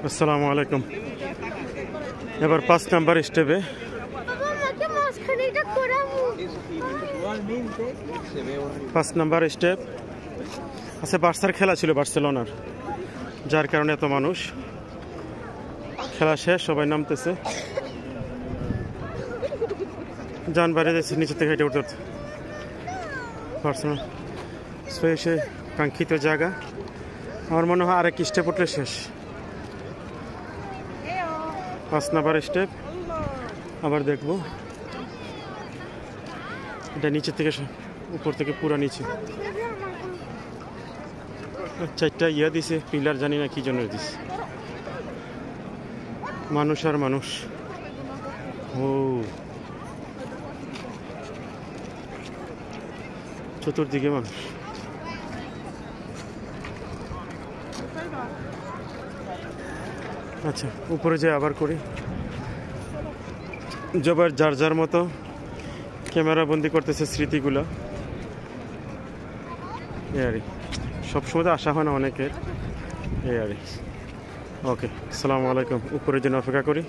আসসালামু আলাইকুম। এবার 5 নাম্বার স্টেপে পাঁচ নাম্বার স্টেপ আছে। বার্সার খেলা ছিল, বার্সেলোনার, যার কারণে এত মানুষ। খেলা শেষ, সবাই নামতেছে, যান বাইরে যাচ্ছে, নিচে থেকে হেঁটে উঠতে বার্সেলোনা এসে কাঙ্ক্ষিত জায়গা। আমার মনে হয় আরেক স্টেপ উঠলে শেষ। 5 নাম্বার স্টেপ আবার দেখবো। এটা নিচে থেকে, উপর থেকে পুরা নিচে 4টা ইয়া দিছে, পিলার, জানি না কি জন্য দিছে। মানুষ আর মানুষ। ও চতুর্দিকে মানুষ। আচ্ছা, উপরে যাই আবার করি। জবার যার যার মতো ক্যামেরা বন্দি করতেছে স্মৃতিগুলো। এই আর সবসময় তো আসা হয় না অনেকের। এই আর ওকে, আসসালামু আলাইকুম। উপরের জন্য অপেক্ষা করি।